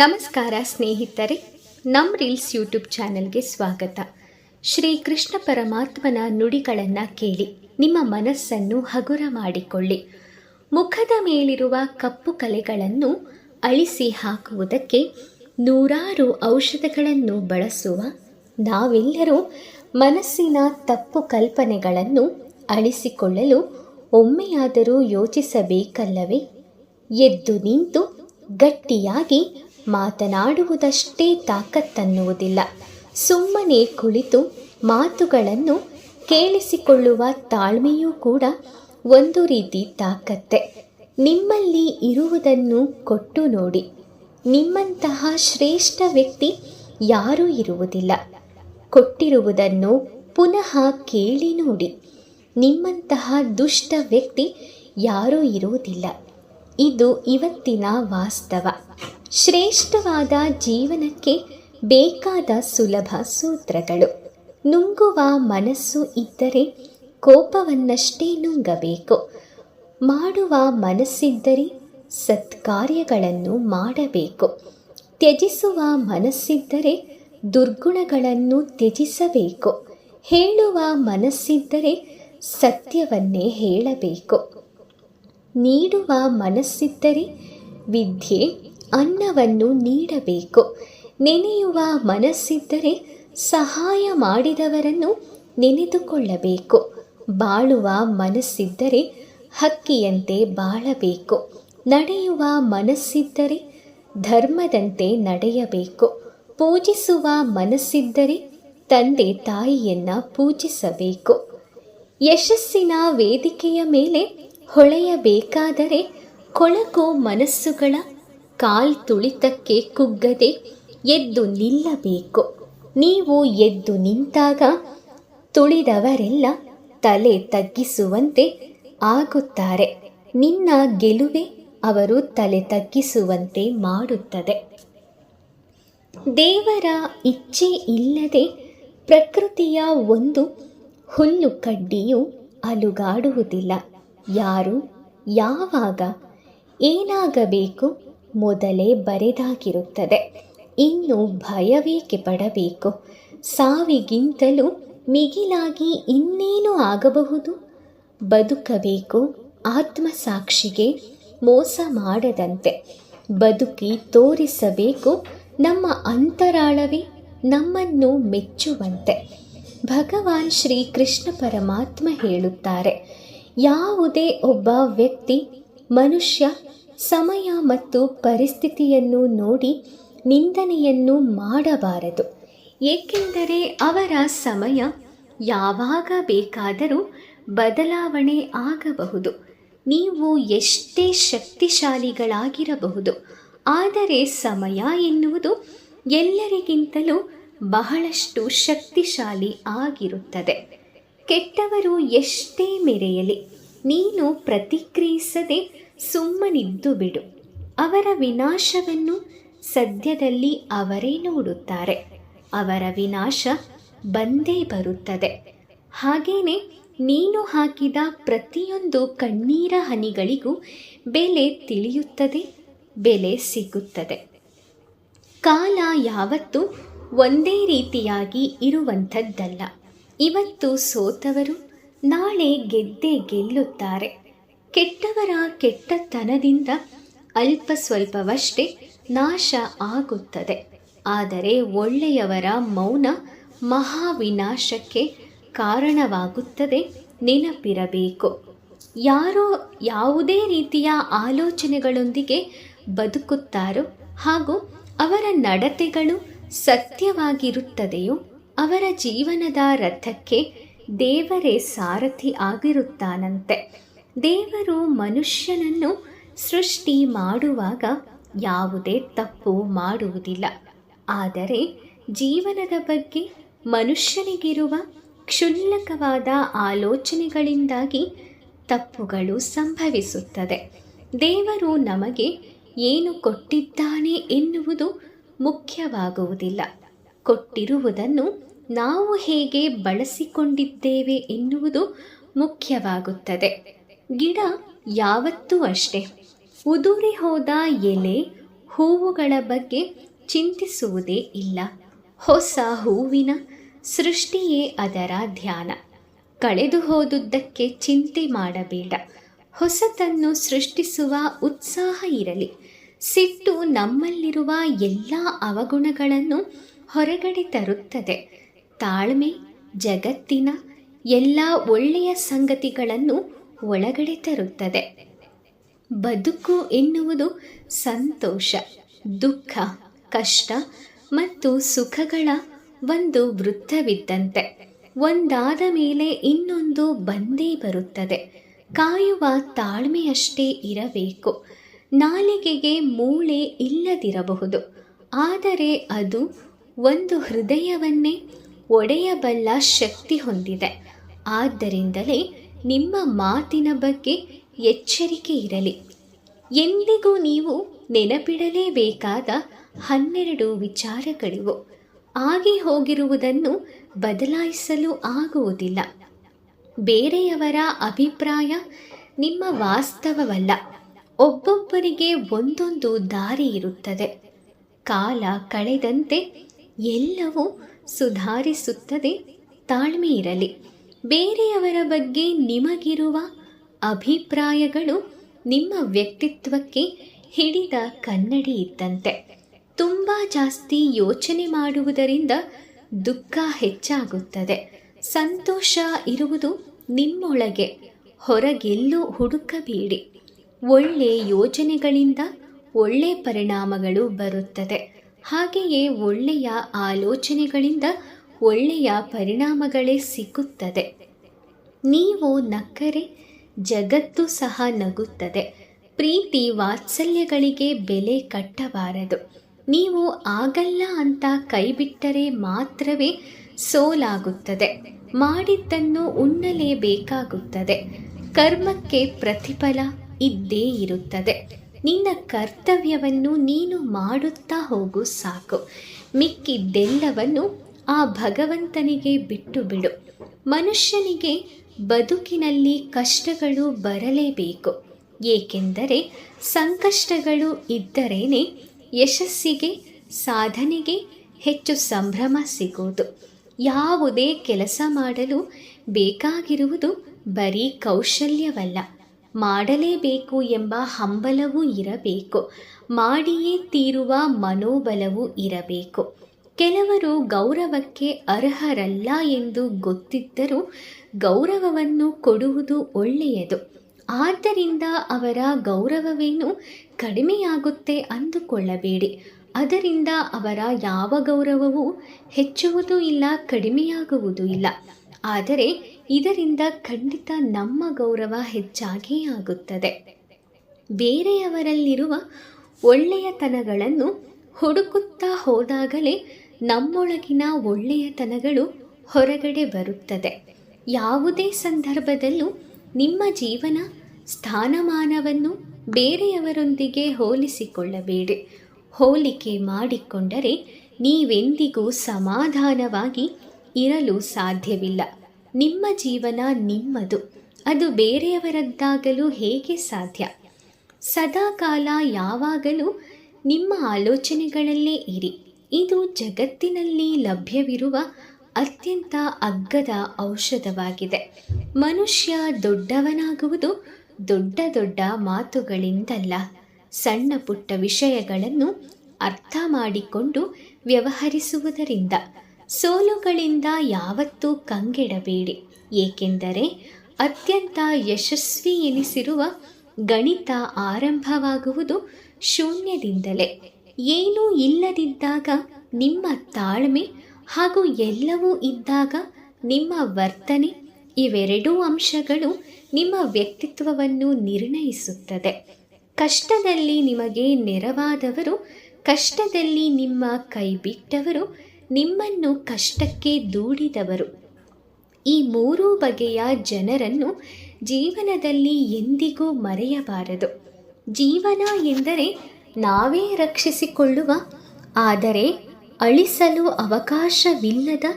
ನಮಸ್ಕಾರ ಸ್ನೇಹಿತರೆ, ನಮ್ಮ ರೀಲ್ಸ್ ಯೂಟ್ಯೂಬ್ ಚಾನೆಲ್ಗೆ ಸ್ವಾಗತ. ಶ್ರೀ ಕೃಷ್ಣ ಪರಮಾತ್ಮನ ನುಡಿಗಳನ್ನು ಕೇಳಿ ನಿಮ್ಮ ಮನಸ್ಸನ್ನು ಹಗುರ ಮಾಡಿಕೊಳ್ಳಿ. ಮುಖದ ಮೇಲಿರುವ ಕಪ್ಪು ಕಲೆಗಳನ್ನು ಅಳಿಸಿ ಹಾಕುವುದಕ್ಕೆ ನೂರಾರು ಔಷಧಗಳನ್ನು ಬಳಸುವ ನಾವೆಲ್ಲರೂ ಮನಸ್ಸಿನ ತಪ್ಪು ಕಲ್ಪನೆಗಳನ್ನು ಅಳಿಸಿಕೊಳ್ಳಲು ಒಮ್ಮೆಯಾದರೂ ಯೋಚಿಸಬೇಕಲ್ಲವೇ? ಎದ್ದು ನಿಂತು ಗಟ್ಟಿಯಾಗಿ ಮಾತನಾಡುವುದಷ್ಟೇ ತಾಕತ್ತನ್ನುವುದಿಲ್ಲ. ಸುಮ್ಮನೆ ಕುಳಿತು ಮಾತುಗಳನ್ನು ಕೇಳಿಸಿಕೊಳ್ಳುವ ತಾಳ್ಮೆಯೂ ಕೂಡ ಒಂದು ರೀತಿ ತಾಕತ್ತೆ. ನಿಮ್ಮಲ್ಲಿ ಇರುವುದನ್ನು ಕೊಟ್ಟು ನೋಡಿ. ನಿಮ್ಮಂತಹ ಶ್ರೇಷ್ಠ ವ್ಯಕ್ತಿ ಯಾರೂ ಇರುವುದಿಲ್ಲ. ಕೊಟ್ಟಿರುವುದನ್ನು ಪುನಃ ಕೇಳಿ ನೋಡಿ. ನಿಮ್ಮಂತಹ ದುಷ್ಟ ವ್ಯಕ್ತಿ ಯಾರೂ ಇರುವುದಿಲ್ಲ. ಇದು ಇವತ್ತಿನ ವಾಸ್ತವ. ಶ್ರೇಷ್ಠವಾದ ಜೀವನಕ್ಕೆ ಬೇಕಾದ ಸುಲಭ ಸೂತ್ರಗಳು. ನುಂಗುವ ಮನಸ್ಸು ಇದ್ದರೆ ಕೋಪವನ್ನಷ್ಟೇ ನುಂಗಬೇಕು. ಮಾಡುವ ಮನಸ್ಸಿದ್ದರೆ ಸತ್ಕಾರ್ಯಗಳನ್ನು ಮಾಡಬೇಕು. ತ್ಯಜಿಸುವ ಮನಸ್ಸಿದ್ದರೆ ದುರ್ಗುಣಗಳನ್ನು ತ್ಯಜಿಸಬೇಕು. ಹೇಳುವ ಮನಸ್ಸಿದ್ದರೆ ಸತ್ಯವನ್ನೇ ಹೇಳಬೇಕು. ನೀಡುವ ಮನಸ್ಸಿದ್ದರೆ ವಿದ್ಯೆ ಅನ್ನವನ್ನು ನೀಡಬೇಕು. ನೆನೆಯುವ ಮನಸ್ಸಿದ್ದರೆ ಸಹಾಯ ಮಾಡಿದವರನ್ನು ನೆನೆದುಕೊಳ್ಳಬೇಕು. ಬಾಳುವ ಮನಸ್ಸಿದ್ದರೆ ಹಕ್ಕಿಯಂತೆ ಬಾಳಬೇಕು. ನಡೆಯುವ ಮನಸ್ಸಿದ್ದರೆ ಧರ್ಮದಂತೆ ನಡೆಯಬೇಕು. ಪೂಜಿಸುವ ಮನಸ್ಸಿದ್ದರೆ ತಂದೆ ತಾಯಿಯನ್ನು ಪೂಜಿಸಬೇಕು. ಯಶಸ್ಸಿನ ವೇದಿಕೆಯ ಮೇಲೆ ಹೊಳೆಯಬೇಕಾದರೆ ಕೊಳಕು ಮನಸ್ಸುಗಳ ಕಾಲ್ತುಳಿತಕ್ಕೆ ಕುಗ್ಗದೆ ಎದ್ದು ನಿಲ್ಲಬೇಕು. ನೀವು ಎದ್ದು ನಿಂತಾಗ ತುಳಿದವರೆಲ್ಲ ತಲೆ ತಗ್ಗಿಸುವಂತೆ ಆಗುತ್ತಾರೆ. ನಿನ್ನ ಗೆಲುವೆ ಅವರು ತಲೆ ತಗ್ಗಿಸುವಂತೆ ಮಾಡುತ್ತದೆ. ದೇವರ ಇಚ್ಛೆ ಇಲ್ಲದೆ ಪ್ರಕೃತಿಯ ಒಂದು ಹುಲ್ಲು ಕಡ್ಡಿಯು ಅಲುಗಾಡುವುದಿಲ್ಲ. ಯಾರು ಯಾವಾಗ ಏನಾಗಬೇಕು ಮೊದಲೇ ಬರೆದಾಗಿರುತ್ತದೆ. ಇನ್ನು ಭಯವೇಕೆ ಪಡಬೇಕು? ಸಾವಿಗಿಂತಲೂ ಮಿಗಿಲಾಗಿ ಇನ್ನೇನು ಆಗಬಹುದು? ಬದುಕಬೇಕು ಆತ್ಮಸಾಕ್ಷಿಗೆ ಮೋಸ ಮಾಡದಂತೆ. ಬದುಕಿ ತೋರಿಸಬೇಕು ನಮ್ಮ ಅಂತರಾಳವೇ ನಮ್ಮನ್ನು ಮೆಚ್ಚುವಂತೆ. ಭಗವಾನ್ ಶ್ರೀ ಕೃಷ್ಣ ಪರಮಾತ್ಮ ಹೇಳುತ್ತಾರೆ, ಯಾವುದೇ ಒಬ್ಬ ವ್ಯಕ್ತಿ ಮನುಷ್ಯ ಸಮಯ ಮತ್ತು ಪರಿಸ್ಥಿತಿಯನ್ನು ನೋಡಿ ನಿಂದನೆಯನ್ನು ಮಾಡಬಾರದು. ಏಕೆಂದರೆ ಅವರ ಸಮಯ ಯಾವಾಗ ಬೇಕಾದರೂ ಬದಲಾವಣೆ ಆಗಬಹುದು. ನೀವು ಎಷ್ಟೇ ಶಕ್ತಿಶಾಲಿಗಳಾಗಿರಬಹುದು, ಆದರೆ ಸಮಯ ಎನ್ನುವುದು ಎಲ್ಲರಿಗಿಂತಲೂ ಬಹಳಷ್ಟು ಶಕ್ತಿಶಾಲಿ ಆಗಿರುತ್ತದೆ. ಕೆಟ್ಟವರು ಎಷ್ಟೇ ಮೆರೆಯಲಿ, ನೀನು ಪ್ರತಿಕ್ರಿಯಿಸದೆ ಸುಮ್ಮನಿದ್ದು ಬಿಡು. ಅವರ ವಿನಾಶವನ್ನು ಸದ್ಯದಲ್ಲಿ ಅವರೇ ನೋಡುತ್ತಾರೆ. ಅವರ ವಿನಾಶ ಬಂದೇ ಬರುತ್ತದೆ. ಹಾಗೇನೆ ನೀನು ಹಾಕಿದ ಪ್ರತಿಯೊಂದು ಕಣ್ಣೀರ ಹನಿಗಳಿಗೂ ಬೆಲೆ ತಿಳಿಯುತ್ತದೆ, ಬೆಲೆ ಸಿಗುತ್ತದೆ. ಕಾಲ ಯಾವತ್ತೂ ಒಂದೇ ರೀತಿಯಾಗಿ ಇರುವಂಥದ್ದಲ್ಲ. ಇವತ್ತು ಸೋತವರು ನಾಳೆ ಗೆದ್ದೇ ಗೆಲ್ಲುತ್ತಾರೆ. ಕೆಟ್ಟವರ ಕೆಟ್ಟತನದಿಂದ ಅಲ್ಪ ಸ್ವಲ್ಪವಷ್ಟೇ ನಾಶ ಆಗುತ್ತದೆ. ಆದರೆ ಒಳ್ಳೆಯವರ ಮೌನ ಮಹಾವಿನಾಶಕ್ಕೆ ಕಾರಣವಾಗುತ್ತದೆ. ನೆನಪಿರಬೇಕು, ಯಾರೋ ಯಾವುದೇ ರೀತಿಯ ಆಲೋಚನೆಗಳೊಂದಿಗೆ ಬದುಕುತ್ತಾರೋ ಹಾಗೂ ಅವರ ನಡತೆಗಳು ಸತ್ಯವಾಗಿರುತ್ತದೆಯೋ ಅವರ ಜೀವನದ ರಥಕ್ಕೆ ದೇವರೇ ಸಾರಥಿ ಆಗಿರುತ್ತಾನಂತೆ. ದೇವರು ಮನುಷ್ಯನನ್ನು ಸೃಷ್ಟಿ ಮಾಡುವಾಗ ಯಾವುದೇ ತಪ್ಪು ಮಾಡುವುದಿಲ್ಲ. ಆದರೆ ಜೀವನದ ಬಗ್ಗೆ ಮನುಷ್ಯನಿಗಿರುವ ಕ್ಷುಲ್ಲಕವಾದ ಆಲೋಚನೆಗಳಿಂದಾಗಿ ತಪ್ಪುಗಳು ಸಂಭವಿಸುತ್ತದೆ. ದೇವರು ನಮಗೆ ಏನು ಕೊಟ್ಟಿದ್ದಾನೆ ಎನ್ನುವುದು ಮುಖ್ಯವಾಗುವುದಿಲ್ಲ. ಕೊಟ್ಟಿರುವುದನ್ನು ನಾವು ಹೇಗೆ ಬಳಸಿಕೊಂಡಿದ್ದೇವೆ ಎನ್ನುವುದು ಮುಖ್ಯವಾಗುತ್ತದೆ. ಗಿಡ ಯಾವತ್ತೂ ಅಷ್ಟೇ, ಉದುರಿ ಹೋದ ಎಲೆ ಹೂವುಗಳ ಬಗ್ಗೆ ಚಿಂತಿಸುವುದೇ ಇಲ್ಲ. ಹೊಸ ಹೂವಿನ ಸೃಷ್ಟಿಯೇ ಅದರ ಧ್ಯಾನ. ಕಳೆದು ಹೋದುದಕ್ಕೆ ಚಿಂತೆ ಮಾಡಬೇಡ. ಹೊಸತನ್ನು ಸೃಷ್ಟಿಸುವ ಉತ್ಸಾಹ ಇರಲಿ. ಸಿಟ್ಟು ನಮ್ಮಲ್ಲಿರುವ ಎಲ್ಲ ಅವಗುಣಗಳನ್ನು ಹೊರಗಡೆ ತರುತ್ತದೆ. ತಾಳ್ಮೆ ಜಗತ್ತಿನ ಎಲ್ಲ ಒಳ್ಳೆಯ ಸಂಗತಿಗಳನ್ನು ಒಳಗಡೆ ತರುತ್ತದೆ. ಬದುಕು ಎನ್ನುವುದು ಸಂತೋಷ, ದುಃಖ, ಕಷ್ಟ ಮತ್ತು ಸುಖಗಳ ಒಂದು ವೃತ್ತವಿದ್ದಂತೆ. ಒಂದಾದ ಮೇಲೆ ಇನ್ನೊಂದು ಬಂದೇ ಬರುತ್ತದೆ. ಕಾಯುವ ತಾಳ್ಮೆಯಷ್ಟೇ ಇರಬೇಕು. ನಾಲಿಗೆಗೆ ಮೂಳೆ ಇಲ್ಲದಿರಬಹುದು, ಆದರೆ ಅದು ಒಂದು ಹೃದಯವನ್ನೇ ಒಡೆಯಬಲ್ಲ ಶಕ್ತಿ ಹೊಂದಿದೆ. ಆದ್ದರಿಂದಲೇ ನಿಮ್ಮ ಮಾತಿನ ಬಗ್ಗೆ ಎಚ್ಚರಿಕೆ ಇರಲಿ. ಎಂದಿಗೂ ನೀವು ನೆನಪಿಡಲೇಬೇಕಾದ 12 ವಿಚಾರಗಳಿವು. ಆಗಿ ಹೋಗಿರುವುದನ್ನು ಬದಲಾಯಿಸಲು ಆಗುವುದಿಲ್ಲ. ಬೇರೆಯವರ ಅಭಿಪ್ರಾಯ ನಿಮ್ಮ ವಾಸ್ತವವಲ್ಲ. ಒಬ್ಬೊಬ್ಬರಿಗೆ ಒಂದೊಂದು ದಾರಿ ಇರುತ್ತದೆ. ಕಾಲ ಕಳೆದಂತೆ ಎಲ್ಲವೂ ಸುಧಾರಿಸುತ್ತದೆ. ತಾಳ್ಮೆ ಇರಲಿ. ಬೇರೆಯವರ ಬಗ್ಗೆ ನಿಮಗಿರುವ ಅಭಿಪ್ರಾಯಗಳು ನಿಮ್ಮ ವ್ಯಕ್ತಿತ್ವಕ್ಕೆ ಹಿಡಿದ ಕನ್ನಡಿ ಇದ್ದಂತೆ. ತುಂಬ ಜಾಸ್ತಿ ಯೋಚನೆ ಮಾಡುವುದರಿಂದ ದುಃಖ ಹೆಚ್ಚಾಗುತ್ತದೆ. ಸಂತೋಷ ಇರುವುದು ನಿಮ್ಮೊಳಗೆ, ಹೊರಗೆಲ್ಲೂ ಹುಡುಕಬೇಡಿ. ಒಳ್ಳೆ ಯೋಜನೆಗಳಿಂದ ಒಳ್ಳೆಯ ಪರಿಣಾಮಗಳು ಬರುತ್ತದೆ. ಹಾಗೆಯೇ ಒಳ್ಳೆಯ ಆಲೋಚನೆಗಳಿಂದ ಒಳ್ಳೆಯ ಪರಿಣಾಮಗಳೇ ಸಿಗುತ್ತದೆ. ನೀವು ನಕ್ಕರೆ ಜಗತ್ತು ಸಹ ನಗುತ್ತದೆ. ಪ್ರೀತಿ ವಾತ್ಸಲ್ಯಗಳಿಗೆ ಬೆಲೆ ಕಟ್ಟಬಾರದು. ನೀವು ಆಗಲ್ಲ ಅಂತ ಕೈಬಿಟ್ಟರೆ ಮಾತ್ರವೇ ಸೋಲಾಗುತ್ತದೆ. ಮಾಡಿದ್ದನ್ನು ಉಣ್ಣಲೇಬೇಕಾಗುತ್ತದೆ. ಕರ್ಮಕ್ಕೆ ಪ್ರತಿಫಲ ಇದ್ದೇ ಇರುತ್ತದೆ. ನಿನ್ನ ಕರ್ತವ್ಯವನ್ನು ನೀನು ಮಾಡುತ್ತಾ ಹೋಗು ಸಾಕು. ಮಿಕ್ಕಿದ್ದೆಲ್ಲವನ್ನು ಆ ಭಗವಂತನಿಗೆ ಬಿಟ್ಟು ಬಿಡು. ಮನುಷ್ಯನಿಗೆ ಬದುಕಿನಲ್ಲಿ ಕಷ್ಟಗಳು ಬರಲೇಬೇಕು. ಏಕೆಂದರೆ ಸಂಕಷ್ಟಗಳು ಇದ್ದರೇನೆ ಯಶಸ್ಸಿಗೆ, ಸಾಧನೆಗೆ ಹೆಚ್ಚು ಸಂಭ್ರಮ ಸಿಗುವುದು. ಯಾವುದೇ ಕೆಲಸ ಮಾಡಲು ಬೇಕಾಗಿರುವುದು ಬರೀ ಕೌಶಲ್ಯವಲ್ಲ, ಮಾಡಲೇಬೇಕು ಎಂಬ ಹಂಬಲವೂ ಇರಬೇಕು. ಮಾಡಿಯೇ ತೀರುವ ಮನೋಬಲವೂ ಇರಬೇಕು. ಕೆಲವರು ಗೌರವಕ್ಕೆ ಅರ್ಹರಲ್ಲ ಎಂದು ಗೊತ್ತಿದ್ದರೂ ಗೌರವವನ್ನು ಕೊಡುವುದು ಒಳ್ಳೆಯದು. ಆದ್ದರಿಂದ ಅವರ ಗೌರವವೇನು ಕಡಿಮೆಯಾಗುತ್ತೆ ಅಂದುಕೊಳ್ಳಬೇಡಿ. ಅದರಿಂದ ಅವರ ಯಾವ ಗೌರವವೂ ಹೆಚ್ಚುವುದೂ ಇಲ್ಲ, ಕಡಿಮೆಯಾಗುವುದೂ ಇಲ್ಲ. ಆದರೆ ಇದರಿಂದ ಖಂಡಿತ ನಮ್ಮ ಗೌರವ ಹೆಚ್ಚಾಗೇ ಆಗುತ್ತದೆ. ಬೇರೆಯವರಲ್ಲಿರುವ ಒಳ್ಳೆಯತನಗಳನ್ನು ಹುಡುಕುತ್ತಾ ಹೋದಾಗಲೇ ನಮ್ಮೊಳಗಿನ ಒಳ್ಳೆಯತನಗಳು ಹೊರಗಡೆ ಬರುತ್ತದೆ. ಯಾವುದೇ ಸಂದರ್ಭದಲ್ಲೂ ನಿಮ್ಮ ಜೀವನ ಸ್ಥಾನಮಾನವನ್ನು ಬೇರೆಯವರೊಂದಿಗೆ ಹೋಲಿಸಿಕೊಳ್ಳಬೇಡಿ. ಹೋಲಿಕೆ ಮಾಡಿಕೊಂಡರೆ ನೀವೆಂದಿಗೂ ಸಮಾಧಾನವಾಗಿ ಇರಲು ಸಾಧ್ಯವಿಲ್ಲ. ನಿಮ್ಮ ಜೀವನ ನಿಮ್ಮದು, ಅದು ಬೇರೆಯವರದ್ದಾಗಲು ಹೇಗೆ ಸಾಧ್ಯ? ಸದಾಕಾಲ ಯಾವಾಗಲೂ ನಿಮ್ಮ ಆಲೋಚನೆಗಳಲ್ಲೇ ಇರಿ. ಇದು ಜಗತ್ತಿನಲ್ಲಿ ಲಭ್ಯವಿರುವ ಅತ್ಯಂತ ಅಗ್ಗದ ಔಷಧವಾಗಿದೆ. ಮನುಷ್ಯ ದೊಡ್ಡವನಾಗುವುದು ದೊಡ್ಡ ದೊಡ್ಡ ಮಾತುಗಳಿಂದಲ್ಲ, ಸಣ್ಣ ಪುಟ್ಟ ವಿಷಯಗಳನ್ನು ಅರ್ಥ ಮಾಡಿಕೊಂಡು ವ್ಯವಹರಿಸುವುದರಿಂದ. ಸೋಲುಗಳಿಂದ ಯಾವತ್ತೂ ಕಂಗೆಡಬೇಡಿ. ಏಕೆಂದರೆ ಅತ್ಯಂತ ಯಶಸ್ವಿ ಎನಿಸಿರುವ ಗಣಿತ ಆರಂಭವಾಗುವುದು ಶೂನ್ಯದಿಂದಲೇ. ಏನೂ ಇಲ್ಲದಿದ್ದಾಗ ನಿಮ್ಮ ತಾಳ್ಮೆ ಹಾಗೂ ಎಲ್ಲವೂ ಇದ್ದಾಗ ನಿಮ್ಮ ವರ್ತನೆ, ಇವೆರಡೂ ಅಂಶಗಳು ನಿಮ್ಮ ವ್ಯಕ್ತಿತ್ವವನ್ನು ನಿರ್ಣಯಿಸುತ್ತದೆ. ಕಷ್ಟದಲ್ಲಿ ನಿಮಗೆ ನೆರವಾದವರು, ಕಷ್ಟದಲ್ಲಿ ನಿಮ್ಮ ಕೈ ಬಿಟ್ಟವರು, ನಿಮ್ಮನ್ನು ಕಷ್ಟಕ್ಕೆ ದೂಡಿದವರು, ಈ 3 ಬಗೆಯ ಜನರನ್ನು ಜೀವನದಲ್ಲಿ ಎಂದಿಗೂ ಮರೆಯಬಾರದು. ಜೀವನ ಎಂದರೆ ನಾವೇ ರಕ್ಷಿಸಿಕೊಳ್ಳುವ, ಆದರೆ ಅಳಿಸಲು ಅವಕಾಶವಿಲ್ಲದ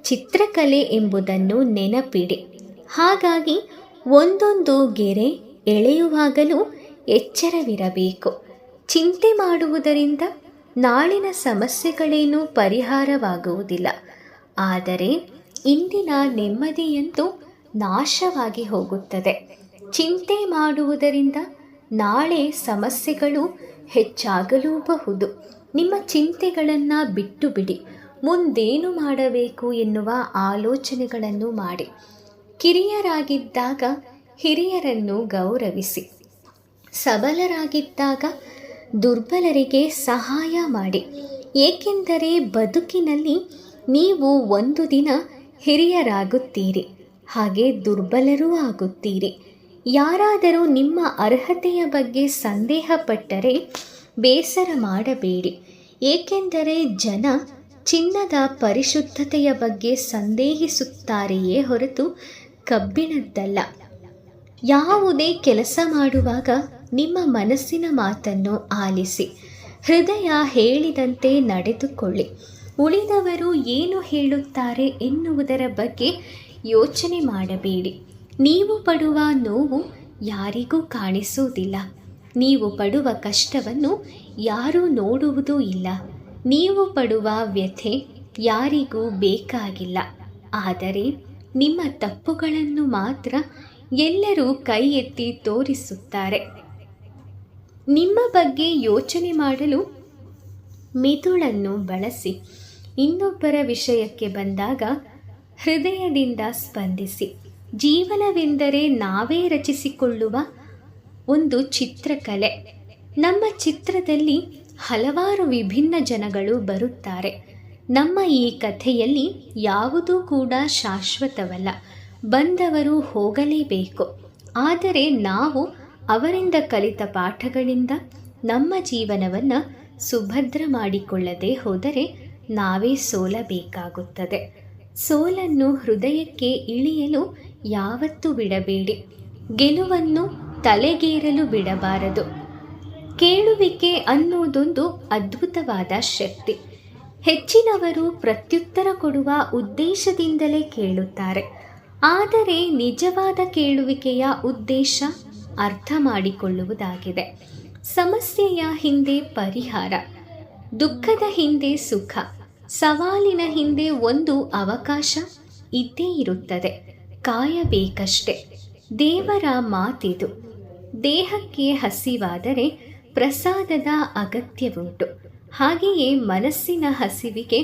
ಚಿತ್ರಕಲೆ ಎಂಬುದನ್ನು ನೆನಪಿಡಿ. ಹಾಗಾಗಿ ಒಂದೊಂದು ಗೆರೆ ಎಳೆಯುವಾಗಲೂ ಎಚ್ಚರವಿರಬೇಕು. ಚಿಂತೆ ಮಾಡುವುದರಿಂದ ನಾಳಿನ ಸಮಸ್ಯೆಗಳೇನೂ ಪರಿಹಾರವಾಗುವುದಿಲ್ಲ. ಆದರೆ ಇಂದಿನ ನೆಮ್ಮದಿಯಂತೂ ನಾಶವಾಗಿ ಹೋಗುತ್ತದೆ. ಚಿಂತೆ ಮಾಡುವುದರಿಂದ ನಾಳೆ ಸಮಸ್ಯೆಗಳು ಹೆಚ್ಚಾಗಲೂಬಹುದು. ನಿಮ್ಮ ಚಿಂತೆಗಳನ್ನು ಬಿಟ್ಟು ಬಿಡಿ. ಮುಂದೇನು ಮಾಡಬೇಕು ಎನ್ನುವ ಆಲೋಚನೆಗಳನ್ನು ಮಾಡಿ. ಕಿರಿಯರಾಗಿದ್ದಾಗ ಹಿರಿಯರನ್ನು ಗೌರವಿಸಿ. ಸಬಲರಾಗಿದ್ದಾಗ ದುರ್ಬಲರಿಗೆ ಸಹಾಯ ಮಾಡಿ. ಏಕೆಂದರೆ ಬದುಕಿನಲ್ಲಿ ನೀವು ಒಂದು ದಿನ ಹಿರಿಯರಾಗುತ್ತೀರಿ, ಹಾಗೆ ದುರ್ಬಲರೂ ಆಗುತ್ತೀರಿ. ಯಾರಾದರೂ ನಿಮ್ಮ ಅರ್ಹತೆಯ ಬಗ್ಗೆ ಸಂದೇಹ ಪಟ್ಟರೆ ಬೇಸರ ಮಾಡಬೇಡಿ. ಏಕೆಂದರೆ ಜನ ಚಿನ್ನದ ಪರಿಶುದ್ಧತೆಯ ಬಗ್ಗೆ ಸಂದೇಹಿಸುತ್ತಾರೆಯೇ ಹೊರತು ಕಬ್ಬಿಣದ್ದಲ್ಲ. ಯಾವುದೇ ಕೆಲಸ ಮಾಡುವಾಗ ನಿಮ್ಮ ಮನಸ್ಸಿನ ಮಾತನ್ನು ಆಲಿಸಿ. ಹೃದಯ ಹೇಳಿದಂತೆ ನಡೆದುಕೊಳ್ಳಿ. ಉಳಿದವರು ಏನು ಹೇಳುತ್ತಾರೆ ಎನ್ನುವುದರ ಬಗ್ಗೆ ಯೋಚನೆ ಮಾಡಬೇಡಿ. ನೀವು ಪಡುವ ನೋವು ಯಾರಿಗೂ ಕಾಣಿಸುವುದಿಲ್ಲ. ನೀವು ಪಡುವ ಕಷ್ಟವನ್ನು ಯಾರೂ ನೋಡುವುದೂ ಇಲ್ಲ. ನೀವು ಪಡುವ ವ್ಯಥೆ ಯಾರಿಗೂ ಬೇಕಾಗಿಲ್ಲ. ಆದರೆ ನಿಮ್ಮ ತಪ್ಪುಗಳನ್ನು ಮಾತ್ರ ಎಲ್ಲರೂ ಕೈ ಎತ್ತಿ ತೋರಿಸುತ್ತಾರೆ. ನಿಮ್ಮ ಬಗ್ಗೆ ಯೋಚನೆ ಮಾಡಲು ಮಿದುಳನ್ನು ಬಳಸಿ. ಇನ್ನೊಬ್ಬರ ವಿಷಯಕ್ಕೆ ಬಂದಾಗ ಹೃದಯದಿಂದ ಸ್ಪಂದಿಸಿ. ಜೀವನವೆಂದರೆ ನಾವೇ ರಚಿಸಿಕೊಳ್ಳುವ ಒಂದು ಚಿತ್ರಕಲೆ. ನಮ್ಮ ಚಿತ್ರದಲ್ಲಿ ಹಲವಾರು ವಿಭಿನ್ನ ಜನಗಳು ಬರುತ್ತಾರೆ. ನಮ್ಮ ಈ ಕಥೆಯಲ್ಲಿ ಯಾವುದೂ ಕೂಡ ಶಾಶ್ವತವಲ್ಲ. ಬಂದವರು ಹೋಗಲೇಬೇಕು. ಆದರೆ ನಾವು ಅವರಿಂದ ಕಲಿತ ಪಾಠಗಳಿಂದ ನಮ್ಮ ಜೀವನವನ್ನು ಸುಭದ್ರ ಮಾಡಿಕೊಳ್ಳದೆ ಹೋದರೆ ನಾವೇ ಸೋಲಬೇಕಾಗುತ್ತದೆ. ಸೋಲನ್ನು ಹೃದಯಕ್ಕೆ ಇಳಿಯಲು ಯಾವತ್ತೂ ಬಿಡಬೇಡಿ. ಗೆಲುವನ್ನು ತಲೆಗೇರಲು ಬಿಡಬಾರದು. ಕೇಳುವಿಕೆ ಅನ್ನೋದೊಂದು ಅದ್ಭುತವಾದ ಶಕ್ತಿ. ಹೆಚ್ಚಿನವರು ಪ್ರತ್ಯುತ್ತರ ಕೊಡುವ ಉದ್ದೇಶದಿಂದಲೇ ಕೇಳುತ್ತಾರೆ. ಆದರೆ ನಿಜವಾದ ಕೇಳುವಿಕೆಯ ಉದ್ದೇಶ ಅರ್ಥ ಮಾಡಿಕೊಳ್ಳುವುದಾಗಿದೆ. ಸಮಸ್ಯೆಯ ಹಿಂದೆ ಪರಿಹಾರ, ದುಃಖದ ಹಿಂದೆ ಸುಖ, ಸವಾಲಿನ ಹಿಂದೆ ಒಂದು ಅವಕಾಶ ಇದ್ದೇ ಇರುತ್ತದೆ. ಕಾಯಬೇಕಷ್ಟೆ. ದೇವರ ಮಾತಿದು. ದೇಹಕ್ಕೆ ಹಸಿವಾದರೆ ಪ್ರಸಾದದ ಅಗತ್ಯವುಂಟು. ಹಾಗೆಯೇ ಮನಸ್ಸಿನ ಹಸಿವಿಗೆ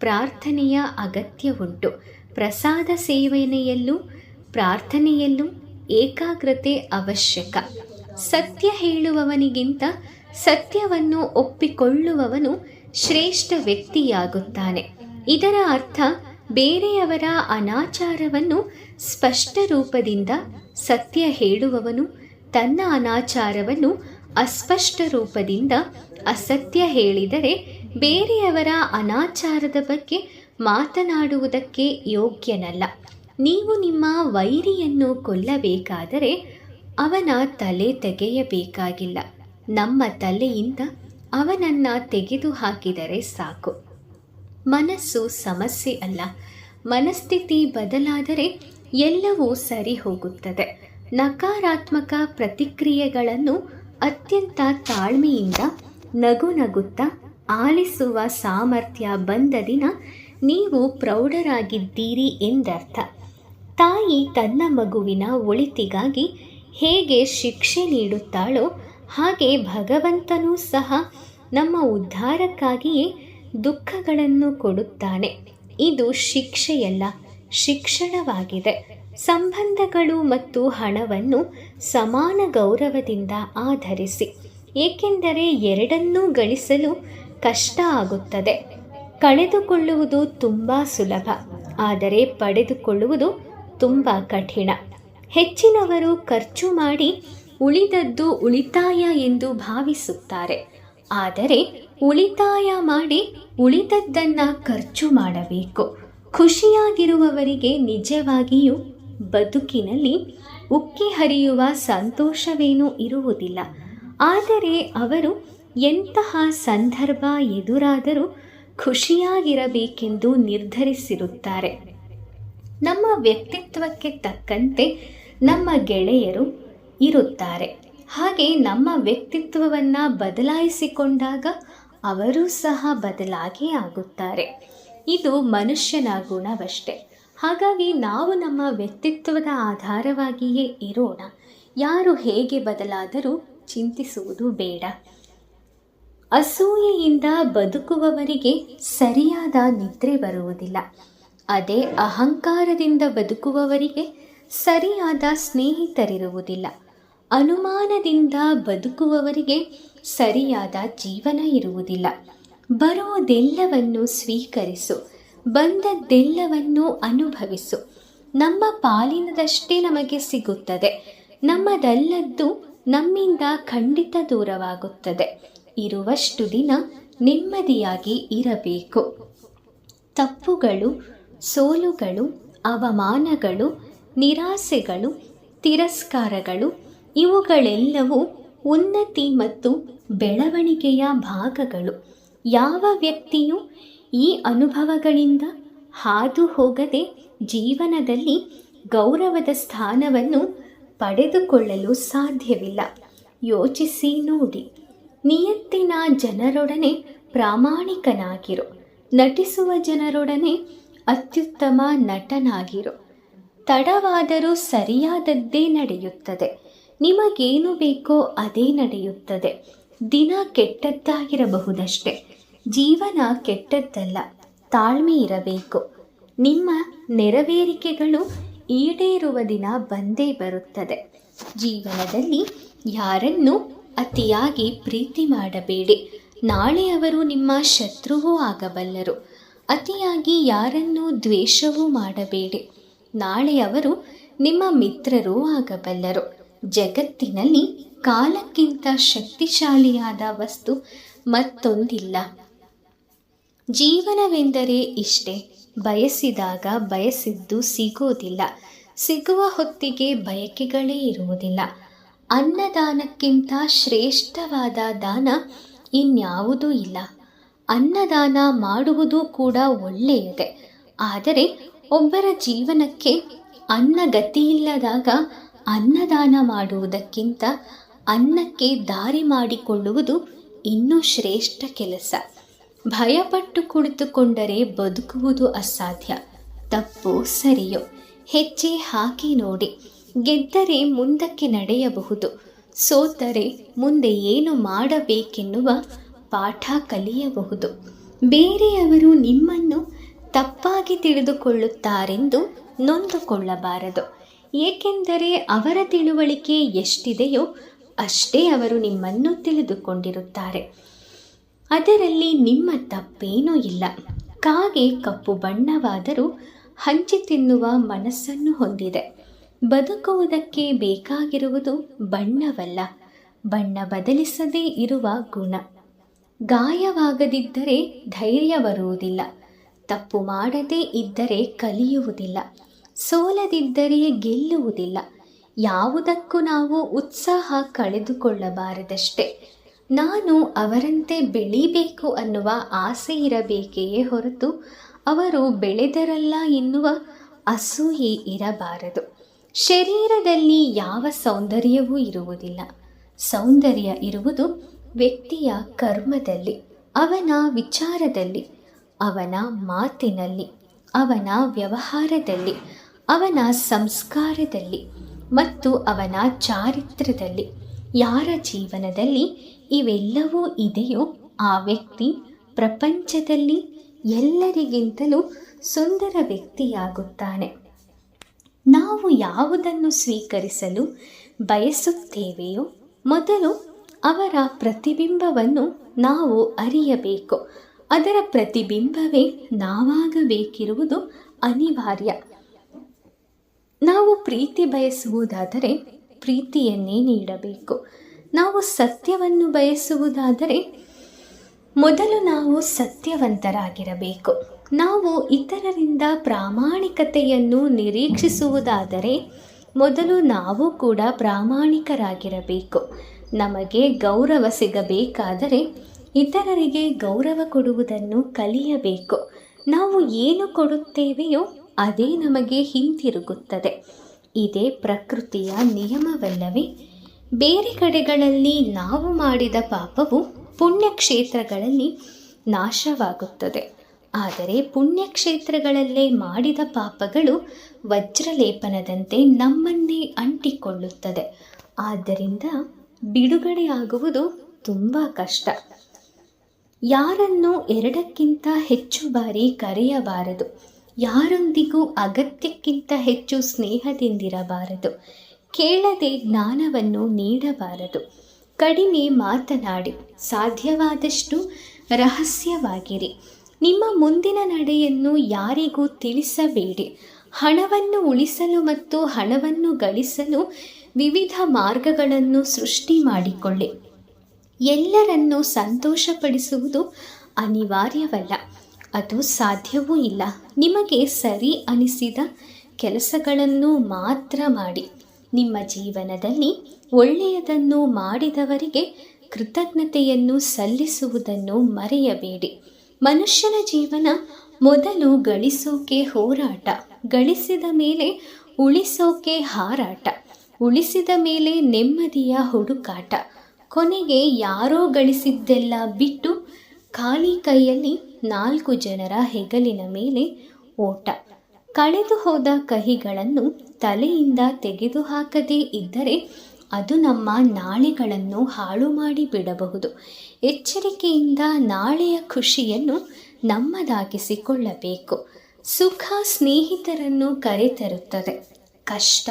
ಪ್ರಾರ್ಥನೆಯ ಅಗತ್ಯವುಂಟು. ಪ್ರಸಾದ ಸೇವನೆಯಲ್ಲೂ ಪ್ರಾರ್ಥನೆಯಲ್ಲೂ ಏಕಾಗ್ರತೆ ಅವಶ್ಯಕ. ಸತ್ಯ ಹೇಳುವವನಿಗಿಂತ ಸತ್ಯವನ್ನು ಒಪ್ಪಿಕೊಳ್ಳುವವನು ಶ್ರೇಷ್ಠ ವ್ಯಕ್ತಿಯಾಗುತ್ತಾನೆ. ಇದರ ಅರ್ಥ ಬೇರೆಯವರ ಅನಾಚಾರವನ್ನು ಸ್ಪಷ್ಟ ರೂಪದಿಂದ ಸತ್ಯ ಹೇಳುವವನು ತನ್ನ ಅನಾಚಾರವನ್ನು ಅಸ್ಪಷ್ಟ ರೂಪದಿಂದ ಅಸತ್ಯ ಹೇಳಿದರೆ ಬೇರೆಯವರ ಅನಾಚಾರದ ಬಗ್ಗೆ ಮಾತನಾಡುವುದಕ್ಕೆ ಯೋಗ್ಯನಲ್ಲ. ನೀವು ನಿಮ್ಮ ವೈರಿಯನ್ನು ಕೊಲ್ಲಬೇಕಾದರೆ ಅವನ ತಲೆ ತೆಗೆಯಬೇಕಾಗಿಲ್ಲ. ನಮ್ಮ ತಲೆಯಿಂದ ಅವನನ್ನು ತೆಗೆದು ಹಾಕಿದರೆ ಸಾಕು. ಮನಸ್ಸು ಸಮಸ್ಯೆ ಅಲ್ಲ. ಮನಸ್ಥಿತಿ ಬದಲಾದರೆ ಎಲ್ಲವೂ ಸರಿ ಹೋಗುತ್ತದೆ. ನಕಾರಾತ್ಮಕ ಪ್ರತಿಕ್ರಿಯೆಗಳನ್ನು ಅತ್ಯಂತ ತಾಳ್ಮೆಯಿಂದ ನಗು ನಗುತ್ತಾ ಆಲಿಸುವ ಸಾಮರ್ಥ್ಯ ಬಂದ ದಿನ ನೀವು ಪ್ರೌಢರಾಗಿದ್ದೀರಿ ಎಂದರ್ಥ. ತಾಯಿ ತನ್ನ ಮಗುವಿನ ಒಳಿತಿಗಾಗಿ ಹೇಗೆ ಶಿಕ್ಷೆ ನೀಡುತ್ತಾಳೋ ಹಾಗೆ ಭಗವಂತನೂ ಸಹ ನಮ್ಮ ಉದ್ಧಾರಕ್ಕಾಗಿಯೇ ದುಃಖಗಳನ್ನು ಕೊಡುತ್ತಾನೆ. ಇದು ಶಿಕ್ಷೆಯಲ್ಲ, ಶಿಕ್ಷಣವಾಗಿದೆ. ಸಂಬಂಧಗಳು ಮತ್ತು ಹಣವನ್ನು ಸಮಾನ ಗೌರವದಿಂದ ಆಧರಿಸಿ. ಏಕೆಂದರೆ ಎರಡನ್ನೂ ಗಳಿಸಲು ಕಷ್ಟ ಆಗುತ್ತದೆ. ಕಳೆದುಕೊಳ್ಳುವುದು ತುಂಬ ಸುಲಭ, ಆದರೆ ಪಡೆದುಕೊಳ್ಳುವುದು ತುಂಬ ಕಠಿಣ. ಹೆಚ್ಚಿನವರು ಖರ್ಚು ಮಾಡಿ ಉಳಿದದ್ದು ಉಳಿತಾಯ ಎಂದು ಭಾವಿಸುತ್ತಾರೆ. ಆದರೆ ಉಳಿತಾಯ ಮಾಡಿ ಉಳಿದದ್ದನ್ನು ಖರ್ಚು ಮಾಡಬೇಕು. ಖುಷಿಯಾಗಿರುವವರಿಗೆ ನಿಜವಾಗಿಯೂ ಬದುಕಿನಲ್ಲಿ ಉಕ್ಕಿ ಹರಿಯುವ ಸಂತೋಷವೇನೂ ಇರುವುದಿಲ್ಲ. ಆದರೆ ಅವರು ಎಂತಹ ಸಂದರ್ಭ ಎದುರಾದರೂ ಖುಷಿಯಾಗಿರಬೇಕೆಂದು ನಿರ್ಧರಿಸಿರುತ್ತಾರೆ. ನಮ್ಮ ವ್ಯಕ್ತಿತ್ವಕ್ಕೆ ತಕ್ಕಂತೆ ನಮ್ಮ ಗೆಳೆಯರು ಇರುತ್ತಾರೆ. ಹಾಗೆ ನಮ್ಮ ವ್ಯಕ್ತಿತ್ವವನ್ನು ಬದಲಾಯಿಸಿಕೊಂಡಾಗ ಅವರೂ ಸಹ ಬದಲಾಗೇ ಆಗುತ್ತಾರೆ. ಇದು ಮನುಷ್ಯನ ಗುಣವಷ್ಟೇ. ಹಾಗಾಗಿ ನಾವು ನಮ್ಮ ವ್ಯಕ್ತಿತ್ವದ ಆಧಾರವಾಗಿಯೇ ಇರೋಣ. ಯಾರು ಹೇಗೆ ಬದಲಾದರೂ ಚಿಂತಿಸುವುದು ಬೇಡ. ಅಸೂಯೆಯಿಂದ ಬದುಕುವವರಿಗೆ ಸರಿಯಾದ ನಿದ್ರೆ ಬರುವುದಿಲ್ಲ. ಅದೇ ಅಹಂಕಾರದಿಂದ ಬದುಕುವವರಿಗೆ ಸರಿಯಾದ ಸ್ನೇಹಿತರಿರುವುದಿಲ್ಲ. ಅನುಮಾನದಿಂದ ಬದುಕುವವರಿಗೆ ಸರಿಯಾದ ಜೀವನ ಇರುವುದಿಲ್ಲ. ಬರುವುದೆಲ್ಲವನ್ನು ಸ್ವೀಕರಿಸು, ಬಂದದ್ದೆಲ್ಲವನ್ನು ಅನುಭವಿಸು. ನಮ್ಮ ಪಾಲಿನದಷ್ಟೇ ನಮಗೆ ಸಿಗುತ್ತದೆ. ನಮ್ಮದಲ್ಲದ್ದು ನಮ್ಮಿಂದ ಖಂಡಿತ ದೂರವಾಗುತ್ತದೆ. ಇರುವಷ್ಟು ದಿನ ನೆಮ್ಮದಿಯಾಗಿ ಇರಬೇಕು. ತಪ್ಪುಗಳು, ಸೋಲುಗಳು, ಅವಮಾನಗಳು, ನಿರಾಸೆಗಳು, ತಿರಸ್ಕಾರಗಳು ಇವುಗಳೆಲ್ಲವೂ ಉನ್ನತಿ ಮತ್ತು ಬೆಳವಣಿಗೆಯ ಭಾಗಗಳು. ಯಾವ ವ್ಯಕ್ತಿಯು ಈ ಅನುಭವಗಳಿಂದ ಹಾದು ಹೋಗದೆ ಜೀವನದಲ್ಲಿ ಗೌರವದ ಸ್ಥಾನವನ್ನು ಪಡೆದುಕೊಳ್ಳಲು ಸಾಧ್ಯವಿಲ್ಲ. ಯೋಚಿಸಿ ನೋಡಿ. ನಿಯತ್ತಿನ ಜನರೊಡನೆ ಪ್ರಾಮಾಣಿಕನಾಗಿರು. ನಟಿಸುವ ಜನರೊಡನೆ ಅತ್ಯುತ್ತಮ ನಟನಾಗಿರು. ತಡವಾದರೂ ಸರಿಯಾದದ್ದೇ ನಡೆಯುತ್ತದೆ. ನಿಮಗೇನು ಬೇಕೋ ಅದೇ ನಡೆಯುತ್ತದೆ. ದಿನ ಕೆಟ್ಟದ್ದಾಗಿರಬಹುದಷ್ಟೆ, ಜೀವನ ಕೆಟ್ಟದ್ದಲ್ಲ. ತಾಳ್ಮೆ ಇರಬೇಕು. ನಿಮ್ಮ ನೆರವೇರಿಕೆಗಳು ಈಡೇರುವ ದಿನ ಬಂದೇ ಬರುತ್ತದೆ. ಜೀವನದಲ್ಲಿ ಯಾರನ್ನು ಅತಿಯಾಗಿ ಪ್ರೀತಿ ಮಾಡಬೇಡಿ. ನಾಳೆ ಅವರು ನಿಮ್ಮ ಶತ್ರುವೂ ಆಗಬಲ್ಲರು. ಅತಿಯಾಗಿ ಯಾರನ್ನೂ ದ್ವೇಷವೂ ಮಾಡಬೇಡಿ. ನಾಳೆ ಅವರು ನಿಮ್ಮ ಮಿತ್ರರೂ ಆಗಬಲ್ಲರು. ಜಗತ್ತಿನಲ್ಲಿ ಕಾಲಕ್ಕಿಂತ ಶಕ್ತಿಶಾಲಿಯಾದ ವಸ್ತು ಮತ್ತೊಂದಿಲ್ಲ. ಜೀವನವೆಂದರೆ ಇಷ್ಟೇ. ಬಯಸಿದಾಗ ಬಯಸಿದ್ದು ಸಿಗೋದಿಲ್ಲ. ಸಿಗುವ ಹೊತ್ತಿಗೆ ಬಯಕೆಗಳೇ ಇರುವುದಿಲ್ಲ. ಅನ್ನದಾನಕ್ಕಿಂತ ಶ್ರೇಷ್ಠವಾದ ದಾನ ಇನ್ಯಾವುದೂ ಇಲ್ಲ. ಅನ್ನದಾನ ಮಾಡುವುದು ಕೂಡ ಒಳ್ಳೆಯದೇ. ಆದರೆ ಒಬ್ಬರ ಜೀವನಕ್ಕೆ ಅನ್ನ ಗತಿಯಿಲ್ಲದಾಗ ಅನ್ನದಾನ ಮಾಡುವುದಕ್ಕಿಂತ ಅನ್ನಕ್ಕೆ ದಾರಿ ಮಾಡಿಕೊಳ್ಳುವುದು ಇನ್ನೂ ಶ್ರೇಷ್ಠ ಕೆಲಸ. ಭಯಪಟ್ಟು ಕುಳಿತುಕೊಂಡರೆ ಬದುಕುವುದು ಅಸಾಧ್ಯ. ತಪ್ಪು ಸರಿಯೋ ಹೆಜ್ಜೆ ಹಾಕಿ ನೋಡಿ. ಗೆದ್ದರೆ ಮುಂದಕ್ಕೆ ನಡೆಯಬಹುದು. ಸೋತರೆ ಮುಂದೆ ಏನು ಮಾಡಬೇಕೆನ್ನುವ ಪಾಠ ಕಲಿಯಬಹುದು. ಬೇರೆಯವರು ನಿಮ್ಮನ್ನು ತಪ್ಪಾಗಿ ತಿಳಿದುಕೊಳ್ಳುತ್ತಾರೆಂದು ನೊಂದುಕೊಳ್ಳಬಾರದು. ಏಕೆಂದರೆ ಅವರ ತಿಳುವಳಿಕೆ ಎಷ್ಟಿದೆಯೋ ಅಷ್ಟೇ ಅವರು ನಿಮ್ಮನ್ನು ತಿಳಿದುಕೊಂಡಿರುತ್ತಾರೆ. ಅದರಲ್ಲಿ ನಿಮ್ಮ ತಪ್ಪೇನೂ ಇಲ್ಲ. ಕಾಗೆ ಕಪ್ಪು ಬಣ್ಣವಾದರೂ ಹಂಚಿ ತಿನ್ನುವ ಮನಸ್ಸನ್ನು ಹೊಂದಿದೆ. ಬದುಕುವುದಕ್ಕೆ ಬೇಕಾಗಿರುವುದು ಬಣ್ಣವಲ್ಲ, ಬಣ್ಣ ಬದಲಿಸದೇ ಇರುವ ಗುಣ. ಗಾಯವಾಗದಿದ್ದರೆ ಧೈರ್ಯ ಬರುವುದಿಲ್ಲ. ತಪ್ಪು ಮಾಡದೇ ಇದ್ದರೆ ಕಲಿಯುವುದಿಲ್ಲ. ಸೋಲದಿದ್ದರೆ ಗೆಲ್ಲುವುದಿಲ್ಲ. ಯಾವುದಕ್ಕೂ ನಾವು ಉತ್ಸಾಹ ಕಳೆದುಕೊಳ್ಳಬಾರದಷ್ಟೇ. ನಾನು ಅವರಂತೆ ಬೆಳೀಬೇಕು ಅನ್ನುವ ಆಸೆ ಇರಬೇಕೆಯೇ ಹೊರತು ಅವರು ಬೆಳೆದರಲ್ಲ ಎನ್ನುವ ಅಸೂಯೆ ಇರಬಾರದು. ಶರೀರದಲ್ಲಿ ಯಾವ ಸೌಂದರ್ಯವೂ ಇರುವುದಿಲ್ಲ. ಸೌಂದರ್ಯ ಇರುವುದು ವ್ಯಕ್ತಿಯ ಕರ್ಮದಲ್ಲಿ, ಅವನ ವಿಚಾರದಲ್ಲಿ, ಅವನ ಮಾತಿನಲ್ಲಿ, ಅವನ ವ್ಯವಹಾರದಲ್ಲಿ, ಅವನ ಸಂಸ್ಕಾರದಲ್ಲಿ ಮತ್ತು ಅವನ ಚಾರಿತ್ರ್ಯದಲ್ಲಿ. ಯಾರ ಜೀವನದಲ್ಲಿ ಇವೆಲ್ಲವೂ ಇದೆಯೋ ಆ ವ್ಯಕ್ತಿ ಪ್ರಪಂಚದಲ್ಲಿ ಎಲ್ಲರಿಗಿಂತಲೂ ಸುಂದರ ವ್ಯಕ್ತಿಯಾಗುತ್ತಾನೆ. ನಾವು ಯಾವುದನ್ನು ಸ್ವೀಕರಿಸಲು ಬಯಸುತ್ತೇವೆಯೋ ಮೊದಲು ಅವರ ಪ್ರತಿಬಿಂಬವನ್ನು ನಾವು ಅರಿಯಬೇಕು. ಅದರ ಪ್ರತಿಬಿಂಬವೇ ನಾವಾಗಬೇಕಿರುವುದು ಅನಿವಾರ್ಯ. ನಾವು ಪ್ರೀತಿ ಬಯಸುವುದಾದರೆ ಪ್ರೀತಿಯನ್ನೇ ನೀಡಬೇಕು. ನಾವು ಸತ್ಯವನ್ನು ಬಯಸುವುದಾದರೆ ಮೊದಲು ನಾವು ಸತ್ಯವಂತರಾಗಿರಬೇಕು. ನಾವು ಇತರರಿಂದ ಪ್ರಾಮಾಣಿಕತೆಯನ್ನು ನಿರೀಕ್ಷಿಸುವುದಾದರೆ ಮೊದಲು ನಾವು ಕೂಡ ಪ್ರಾಮಾಣಿಕರಾಗಿರಬೇಕು. ನಮಗೆ ಗೌರವ ಸಿಗಬೇಕಾದರೆ ಇತರರಿಗೆ ಗೌರವ ಕೊಡುವುದನ್ನು ಕಲಿಯಬೇಕು. ನಾವು ಏನು ಕೊಡುತ್ತೇವೆಯೋ ಅದೇ ನಮಗೆ ಹಿಂತಿರುಗುತ್ತದೆ. ಇದೇ ಪ್ರಕೃತಿಯ ನಿಯಮವಲ್ಲವೇ? ಬೇರೆ ಕಡೆಗಳಲ್ಲಿ ನಾವು ಮಾಡಿದ ಪಾಪವು ಪುಣ್ಯಕ್ಷೇತ್ರಗಳಲ್ಲಿ ನಾಶವಾಗುತ್ತದೆ. ಆದರೆ ಪುಣ್ಯಕ್ಷೇತ್ರಗಳಲ್ಲೇ ಮಾಡಿದ ಪಾಪಗಳು ವಜ್ರಲೇಪನದಂತೆ ನಮ್ಮನ್ನೇ ಅಂಟಿಕೊಳ್ಳುತ್ತದೆ. ಆದ್ದರಿಂದ ಬಿಡುಗಡೆಯಾಗುವುದು ತುಂಬ ಕಷ್ಟ. ಯಾರನ್ನು ಎರಡಕ್ಕಿಂತ ಹೆಚ್ಚು ಬಾರಿ ಕರೆಯಬಾರದು. ಯಾರೊಂದಿಗೂ ಅಗತ್ಯಕ್ಕಿಂತ ಹೆಚ್ಚು ಸ್ನೇಹದಿಂದಿರಬಾರದು. ಕೇಳದೆ ಜ್ಞಾನವನ್ನು ನೀಡಬಾರದು. ಕಡಿಮೆ ಮಾತನಾಡಿ, ಸಾಧ್ಯವಾದಷ್ಟು ರಹಸ್ಯವಾಗಿರಿ. ನಿಮ್ಮ ಮುಂದಿನ ನಡೆಯನ್ನು ಯಾರಿಗೂ ತಿಳಿಸಬೇಡಿ. ಹಣವನ್ನು ಉಳಿಸಲು ಮತ್ತು ಹಣವನ್ನು ಗಳಿಸಲು ವಿವಿಧ ಮಾರ್ಗಗಳನ್ನು ಸೃಷ್ಟಿ ಮಾಡಿಕೊಳ್ಳಿ. ಎಲ್ಲರನ್ನೂ ಸಂತೋಷಪಡಿಸುವುದು ಅನಿವಾರ್ಯವಲ್ಲ, ಅದು ಸಾಧ್ಯವೂ ಇಲ್ಲ. ನಿಮಗೆ ಸರಿ ಅನಿಸಿದ ಕೆಲಸಗಳನ್ನು ಮಾತ್ರ ಮಾಡಿ. ನಿಮ್ಮ ಜೀವನದಲ್ಲಿ ಒಳ್ಳೆಯದನ್ನು ಮಾಡಿದವರಿಗೆ ಕೃತಜ್ಞತೆಯನ್ನು ಸಲ್ಲಿಸುವುದನ್ನು ಮರೆಯಬೇಡಿ. ಮನುಷ್ಯನ ಜೀವನ ಮೊದಲು ಗಳಿಸೋಕೆ ಹೋರಾಟ, ಗಳಿಸಿದ ಮೇಲೆ ಉಳಿಸೋಕೆ ಹಾರಾಟ, ಉಳಿಸಿದ ಮೇಲೆ ನೆಮ್ಮದಿಯ ಹುಡುಕಾಟ, ಕೊನೆಗೆ ಯಾರೋ ಗಳಿಸಿದ್ದೆಲ್ಲ ಬಿಟ್ಟು ಖಾಲಿ ಕೈಯಲ್ಲಿ 4 ಜನರ ಹೆಗಲಿನ ಮೇಲೆ ಓಟ. ಕಳೆದು ಹೋದ ಕಹಿಗಳನ್ನು ತಲೆಯಿಂದ ತೆಗೆದುಹಾಕದೇ ಇದ್ದರೆ ಅದು ನಮ್ಮ ನಾಳೆಗಳನ್ನು ಹಾಳು ಮಾಡಿ ಬಿಡಬಹುದು. ಎಚ್ಚರಿಕೆಯಿಂದ ನಾಳೆಯ ಖುಷಿಯನ್ನು ನಮ್ಮದಾಗಿಸಿಕೊಳ್ಳಬೇಕು. ಸುಖ ಸ್ನೇಹಿತರನ್ನು ಕರೆತರುತ್ತದೆ, ಕಷ್ಟ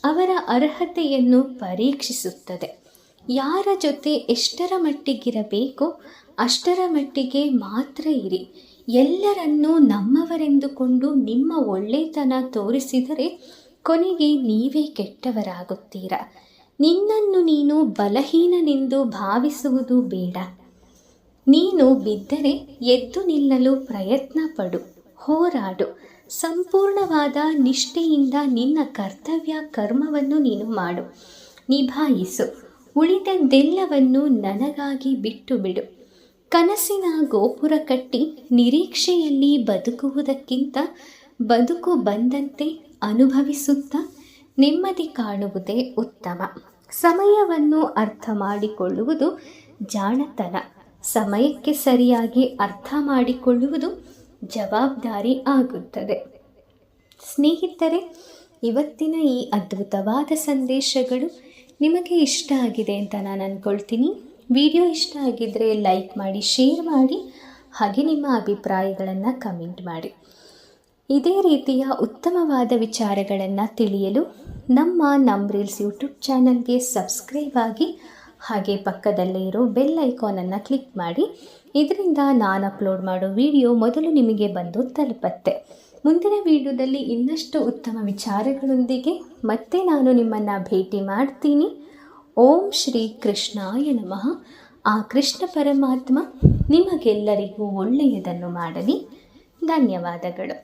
ಅವರ ಅರ್ಹತೆಯನ್ನು ಪರೀಕ್ಷಿಸುತ್ತದೆ. ಯಾರ ಜೊತೆ ಎಷ್ಟರ ಮಟ್ಟಿಗಿರಬೇಕೋ ಅಷ್ಟರ ಮಟ್ಟಿಗೆ ಮಾತ್ರ ಇರಿ. ಎಲ್ಲರನ್ನೂ ನಮ್ಮವರೆಂದುಕೊಂಡು ನಿಮ್ಮ ಒಳ್ಳೆತನ ತೋರಿಸಿದರೆ ಕೊನೆಗೆ ನೀವೇ ಕೆಟ್ಟವರಾಗುತ್ತೀರಾ. ನಿನ್ನನ್ನು ನೀನು ಬಲಹೀನನೆಂದು ಭಾವಿಸುವುದು ಬೇಡ. ನೀನು ಬಿದ್ದರೆ ಎದ್ದು ನಿಲ್ಲಲು ಪ್ರಯತ್ನ ಪಡು, ಹೋರಾಡು. ಸಂಪೂರ್ಣವಾದ ನಿಷ್ಠೆಯಿಂದ ನಿನ್ನ ಕರ್ತವ್ಯ ಕರ್ಮವನ್ನು ನೀನು ಮಾಡು, ನಿಭಾಯಿಸು. ಉಳಿದದ್ದೆಲ್ಲವನ್ನು ನನಗಾಗಿ ಬಿಟ್ಟು ಬಿಡು. ಕನಸಿನ ಗೋಪುರ ಕಟ್ಟಿ ನಿರೀಕ್ಷೆಯಲ್ಲಿ ಬದುಕುವುದಕ್ಕಿಂತ ಬದುಕು ಬಂದಂತೆ ಅನುಭವಿಸುತ್ತಾ ನೆಮ್ಮದಿ ಕಾಣುವುದೇ ಉತ್ತಮ. ಸಮಯವನ್ನು ಅರ್ಥ ಮಾಡಿಕೊಳ್ಳುವುದು ಜಾಣತನ. ಸಮಯಕ್ಕೆ ಸರಿಯಾಗಿ ಅರ್ಥ ಮಾಡಿಕೊಳ್ಳುವುದು ಜವಾಬ್ದಾರಿ ಆಗುತ್ತದೆ. ಸ್ನೇಹಿತರೆ, ಇವತ್ತಿನ ಈ ಅದ್ಭುತವಾದ ಸಂದೇಶಗಳು ನಿಮಗೆ ಇಷ್ಟ ಆಗಿದೆ ಅಂತ ನಾನು ಅಂದ್ಕೊಳ್ತೀನಿ. ವಿಡಿಯೋ ಇಷ್ಟ ಆಗಿದ್ದರೆ ಲೈಕ್ ಮಾಡಿ, ಶೇರ್ ಮಾಡಿ, ಹಾಗೆ ನಿಮ್ಮ ಅಭಿಪ್ರಾಯಗಳನ್ನು ಕಮೆಂಟ್ ಮಾಡಿ. ಇದೇ ರೀತಿಯ ಉತ್ತಮವಾದ ವಿಚಾರಗಳನ್ನು ತಿಳಿಯಲು ನಮ್ಮ ರೀಲ್ಸ್ ಯೂಟ್ಯೂಬ್ ಚಾನಲ್ಗೆ ಸಬ್ಸ್ಕ್ರೈಬ್ ಆಗಿ, ಹಾಗೆ ಪಕ್ಕದಲ್ಲೇ ಇರೋ ಬೆಲ್ ಐಕಾನನ್ನು ಕ್ಲಿಕ್ ಮಾಡಿ. ಇದರಿಂದ ನಾನು ಅಪ್ಲೋಡ್ ಮಾಡೋ ವಿಡಿಯೋ ಮೊದಲು ನಿಮಗೆ ಬಂದು ತಲುಪತ್ತೆ. ಮುಂದಿನ ವಿಡಿಯೋದಲ್ಲಿ ಇನ್ನಷ್ಟು ಉತ್ತಮ ವಿಚಾರಗಳೊಂದಿಗೆ ಮತ್ತೆ ನಾನು ನಿಮ್ಮನ್ನು ಭೇಟಿ ಮಾಡ್ತೀನಿ. ಓಂ ಶ್ರೀ ಕೃಷ್ಣಾಯ ನಮಃ. ಆ ಕೃಷ್ಣ ಪರಮಾತ್ಮ ನಿಮಗೆಲ್ಲರಿಗೂ ಒಳ್ಳೆಯದನ್ನು ಮಾಡಲಿ. ಧನ್ಯವಾದಗಳು.